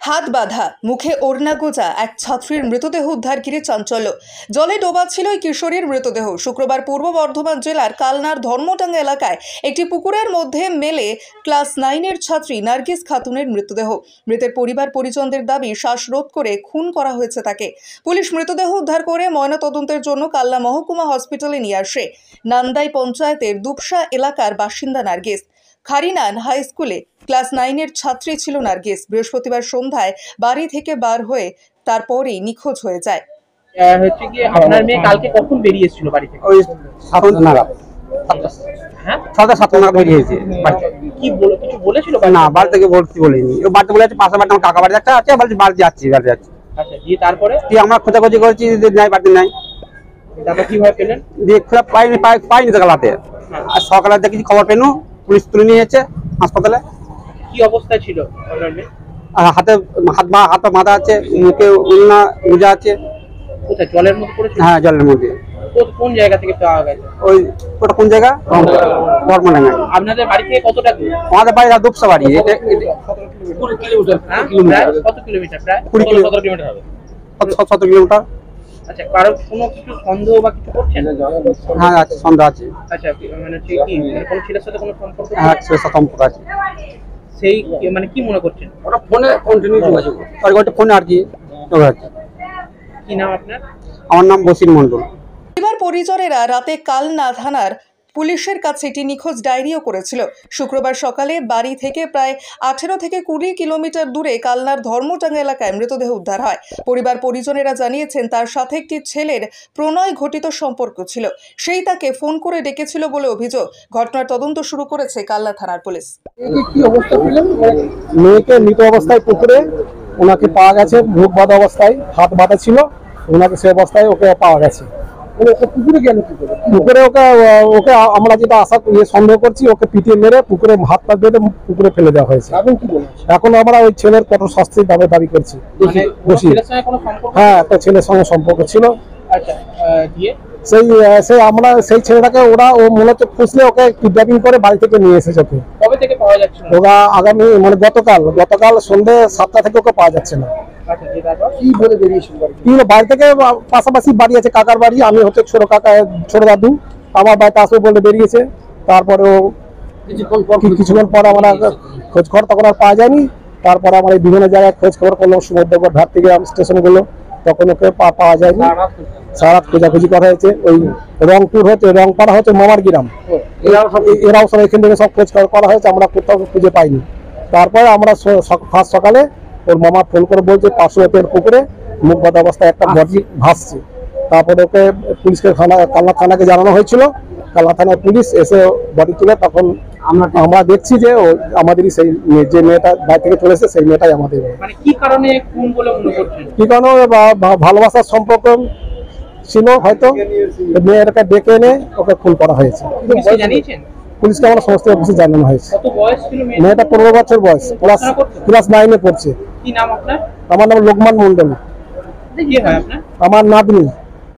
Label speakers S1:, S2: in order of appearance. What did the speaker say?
S1: হাত বাঁধা, মুখে ওড়না গোজা এক ছাত্রীর মৃতদেহ উদ্ধার ঘিরে চাঞ্চল্য। জলে ডোবা ছিল ওই কিশোরীর মৃতদেহ। শুক্রবার পূর্ব বর্ধমান জেলার কালনার ধর্মডাঙ্গা এলাকায় একটি পুকুরের মধ্যে মেলে ক্লাস 9-এর ছাত্রী নার্গিস খাতুনের মৃতদেহ। মৃতের পরিবার পরিজনদের দাবি শ্বাসরোধ করে খুন করা হয়েছে তাকে। পুলিশ মৃতদেহ উদ্ধার করে ময়নাতদন্তের জন্য কালনা মহকুমা হসপিটালে নিয়ে আসে। নান্দাই পঞ্চায়েতের দুপসা এলাকার বাসিন্দা নার্গিস। খারিনান হাই স্কুলে ক্লাস 9-এর ছাত্রী ছিল নার্গিস। বৃহস্পতিবার সন্ধ্যায় বাড়ি থেকে বার হয়ে তারপরেই নিখোঁজ হয়ে যায়।
S2: হচ্ছে কি আপনার মেয়ে কালকে কখন বেরিয়েছিল বাড়ি থেকে?
S3: ওই 7 নাগাদ।
S2: হ্যাঁ,
S3: 7 নাগাদ বেরিয়েছে।
S2: কি কিছু বলেছিল?
S3: না, বাড়ি থেকে বলিনি। ও বাড়িতে বলেছে পাশে বাড়ি আমার কাকা বাড়ি একটা আছে, বাড়ি যাচ্ছি।
S2: আচ্ছা, দিয়ে তারপরে
S3: আমরা খোঁজাখুঁজি করেছি, নাই বাড়িতে নাই।
S2: তারপর কিভাবে পেলেন?
S3: দিয়ে খোঁজা পাইনি তো কালাতে। আর সকালে দেখি খবর পেনু, পুলিশ তুলে নিয়ে যাচ্ছে হাসপাতালে।
S2: কি অবস্থায় ছিল আপনার মেয়ে?
S3: আর হাত মাথা আছে, মুখে উন্না গুজা আছে।
S2: কোথায়, জলের মধ্যে পড়েছিল?
S3: হ্যাঁ, জলের মধ্যে।
S2: কোন জায়গা থেকে পাওয়া গেছে?
S3: ওটা কোন জায়গা? বর্মডাঙ্গা।
S2: আপনাদের বাড়ি থেকে কতটা দূর?
S3: আমাদের বাড়ি দুপসা বাড়ি।
S2: কত কিলোমিটার? প্রায়
S3: 17 কিলোমিটার হবে। 17 কিলোমিটার।
S2: আচ্ছা, কারো কোনো কিছু সন্দেহ বা কিছু করছেন?
S3: হ্যাঁ, আছে, সন্দেহ আছে।
S2: আচ্ছা, মানে কি কোন ছেলের সাথে কোনো সম্পর্ক?
S3: হ্যাঁ, সম্পর্ক আছে।
S2: সেই মানে কি মনে করছেন?
S3: ওটা ফোনে কন্টিনিউ যোগাযোগ করে। আর ওটা ফোনে আর কি।
S2: কি নাম আপনার?
S3: আমার নাম বসির মণ্ডল।
S1: পরিবার পরিজনেরা রাতে কালনা থানার পুলিশের কাছে একটি নিখোঁজ ডায়েরিও করেছিল। শুক্রবার সকালে বাড়ি থেকে প্রায় 18 থেকে 20 কিলোমিটার দূরে কালনার ধর্মডাঙ্গা এলাকায় মৃতদেহ উদ্ধার হয়। পরিবার পরিজনেরা জানিয়েছেন তার সাথে একটি ছেলের প্রণয় ঘটিত সম্পর্ক ছিল। সেই তাকে ফোন করে ডেকেছিল বলে অভিযোগ। ঘটনার তদন্ত শুরু করেছে কালনা থানার পুলিশ।
S4: কি অবস্থা পেলেন? মেয়েকে মৃত অবস্থায় পুকুরে ওনাকে পাওয়া গেছে। মুখ বাঁধা অবস্থায়, হাত বাঁধা ছিল ওনাকে, সে অবস্থায় ওকে পাওয়া গেছে। পুকুরে গেল কি করে? পুকুরে ওকে আমরা যেটা সন্দেহ করছি, ওকে পিটিয়ে মেরে পুকুরে হাত পা বেঁধে পুকুরে ফেলে দেওয়া হয়েছে। এখন আমরা ওই ছেলের কঠোর শাস্তির দাবি করছি। হ্যাঁ, একটা ছেলের সঙ্গে সম্পর্ক ছিল।
S2: আচ্ছা, দিয়ে
S4: সেই ছেলেটাকে ও মনে হচ্ছে খুঁজলে ওকে কিডন্যাপিং করে বাড়ি থেকে নিয়ে এসেছে।
S2: কবে থেকে পাওয়া যাচ্ছে না?
S4: ওরা আগামী মানে গতকাল সন্ধ্যে 7টা থেকে ওকে পাওয়া যাচ্ছে না।
S2: কি বলে বেরিয়েছিল?
S4: বাড়ি থেকে পাশাপাশি বাড়ি আছে, কাকার বাড়ি। আমি হচ্ছে ছোট দাদু, আমার বাড়িতে আসবে বলে বেরিয়েছে। তারপরে ও কিছুক্ষণ পর আমরা খোঁজ খবর তখন আর পাওয়া যায়নি। তারপরে আমার এই বিভিন্ন জায়গায় খোঁজ খবর করলো, সমুদ্রগড় ঘাট থেকে স্টেশন গুলো, তখন ওকে পাওয়া যায়নি। সারা রাত খোঁজাখুঁজি করা হয়েছে। ওই রংপুর হচ্ছে, রংপাড়া হচ্ছে মামার গ্রাম, এরাও সব এখান থেকে সব খোঁজ খবর করা হয়েছে, আমরা কোথাও খুঁজে পাইনি। তারপরে আমরা ফার্স্ট সকালে ওর মামা ফোন করে বলছে 500 পুকুরে মুখ বাঁধা অবস্থায় একটা বডি ভাসছে। তারপরে ওকে পুলিশকে কালনা থানাকে জানানো হয়েছিল। কালনা থানার পুলিশ এসে বডি তুলে, তখন আমরা দেখছি যে আমাদেরই সেই যে মেয়েটা বাড়ি থেকে চলেছে, সেই মেয়েটাই আমাদের।
S2: মানে কি কারণে খুন বলে মনে করছেন?
S4: কি কারণে? ভালোবাসার সম্পর্ক ছিল হয়তো। মেয়েটাকে ডেকে এনে ওকে খুন করা হয়েছে। পুলিশকে আমরা সমস্ত কিছু জানানো হয়েছে। মেয়েটা 15 বছর বয়স, ক্লাস 9-এ পড়ছে।
S2: কি নাম আপনার?
S4: আমার নাম লোকমান মন্ডল।
S2: কি হয় আপনার?
S4: আমার নাতনি।